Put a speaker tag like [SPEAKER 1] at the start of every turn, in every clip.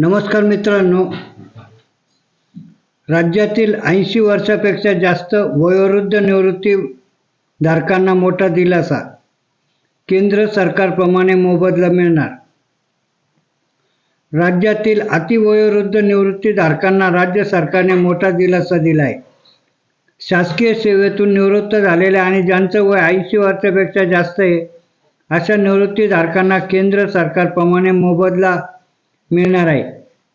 [SPEAKER 1] नमस्कार मित्रांनो, राज्यातील 80 वर्षापेक्षा जास्त वयोवृद्ध निवृत्तीधारकांना मोठा दिलासा. केंद्र सरकारप्रमाणे मोबदला मिळणार. राज्यातील अतिवयोवृद्ध निवृत्तीधारकांना राज्य सरकारने मोठा दिलासा दिला आहे. शासकीय सेवेतून निवृत्त झालेल्या आणि ज्यांचं वय 80 वर्षापेक्षा जास्त आहे अशा निवृत्तीधारकांना केंद्र सरकारप्रमाणे मोबदला मिळणार आहे.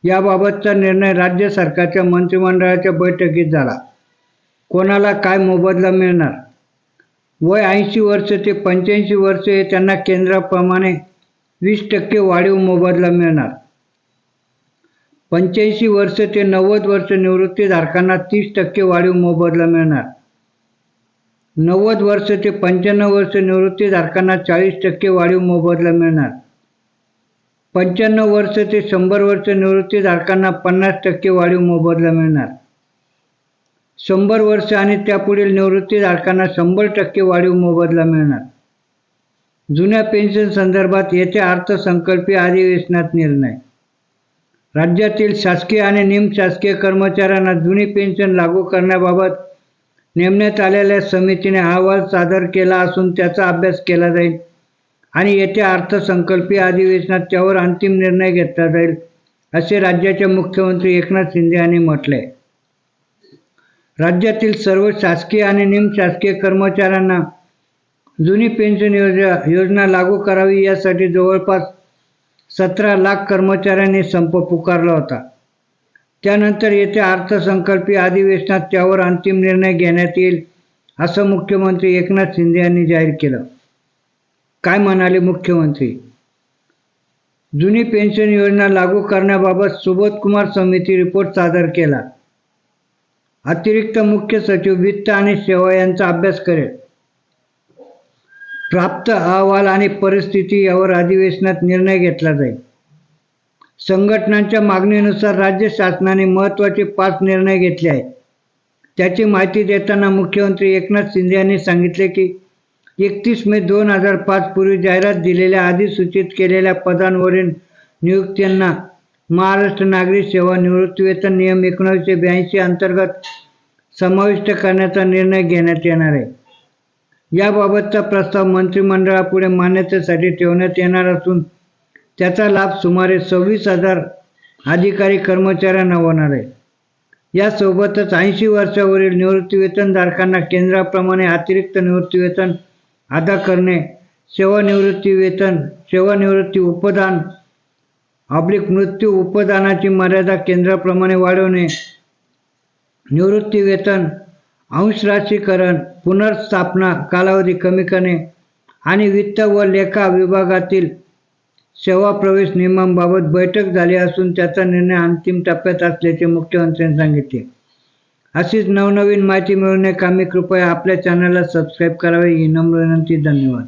[SPEAKER 1] याबाबतचा निर्णय राज्य सरकारच्या मंत्रिमंडळाच्या बैठकीत झाला. कोणाला काय मोबदला मिळणार? वय 80 वर्ष ते 85 वर्ष हे त्यांना केंद्राप्रमाणे 20% वाढीव मोबदला मिळणार. 85 वर्ष ते 90 वर्ष निवृत्तीधारकांना 30% वाढीव मोबदला मिळणार. 90 वर्ष ते 95 वर्ष निवृत्तीधारकांना 40% वाढीव मोबदला मिळणार. 95 वर्ष ते 100 वर्ष निवृत्तीधारकांना 50% वाढीव मोबदला मिळणार. 100 वर्ष आणि त्यापुढील निवृत्तीधारकांना 100% वाढीव मोबदला मिळणार. जुन्या पेन्शन संदर्भात येत्या अर्थसंकल्पीय अधिवेशनात निर्णय. राज्यातील शासकीय आणि निमशासकीय कर्मचाऱ्यांना जुनी पेन्शन लागू करण्याबाबत नेमण्यात आलेल्या समितीने अहवाल सादर केला असून त्याचा अभ्यास केला जाईल आणि येत्या अर्थसंकल्पीय अधिवेशनात त्यावर अंतिम निर्णय घेतला जाईल, असे राज्याचे मुख्यमंत्री एकनाथ शिंदे यांनी म्हटले. राज्यातील सर्व शासकीय आणि निमशासकीय कर्मचाऱ्यांना जुनी पेन्शन योजना लागू करावी यासाठी जवळपास 17 लाख कर्मचाऱ्यांनी संप पुकारला होता. त्यानंतर येत्या अर्थसंकल्पीय अधिवेशनात त्यावर अंतिम निर्णय घेण्यात येईल, असं मुख्यमंत्री एकनाथ शिंदे यांनी जाहीर केलं. काय म्हणाले मुख्यमंत्री? जुनी पेन्शन योजना लागू करण्याबाबत सुबोधकुमार समिती रिपोर्ट सादर केला. अतिरिक्त मुख्य सचिव वित्त आणि सेवा यांचा अभ्यास करेल. प्राप्त अहवाल आणि परिस्थिती यावर अधिवेशनात निर्णय घेतला जाईल. संघटनांच्या मागणीनुसार राज्य शासनाने महत्त्वाचे 5 निर्णय घेतले आहेत. त्याची माहिती देताना मुख्यमंत्री एकनाथ शिंदे यांनी सांगितले की 31 मे 2005 पूर्वी जाहिरात दिलेल्या अधिसूचित केलेल्या पदांवरील नियुक्त्यांना महाराष्ट्र नागरी सेवा निवृत्तीवेतन नियम 1982 अंतर्गत समाविष्ट करण्याचा निर्णय घेण्यात येणार आहे. याबाबतचा प्रस्ताव मंत्रिमंडळापुढे मान्यतेसाठी ठेवण्यात येणार असून त्याचा लाभ सुमारे 26,000 अधिकारी कर्मचाऱ्यांना होणार आहे. यासोबतच 80 वर्षावरील निवृत्तीवेतनधारकांना केंद्राप्रमाणे अतिरिक्त निवृत्तीवेतन अदा करणे, सेवानिवृत्ती उपदान मृत्यू उपदानाची मर्यादा केंद्राप्रमाणे वाढवणे, निवृत्तीवेतन अंशराशीकरण, पुनर्स्थापना कालावधी कमी करणे आणि वित्त व लेखा विभागातील सेवा प्रवेश नियमांबाबत बैठक झाली असून त्याचा निर्णय अंतिम टप्प्यात असल्याचे मुख्यमंत्र्यांनी सांगितले. अशीच नवनवीन माहिती मिळवण्याकामी कृपया आपल्या चॅनलला सबस्क्राईब करावे ही नम्र विनंती. धन्यवाद.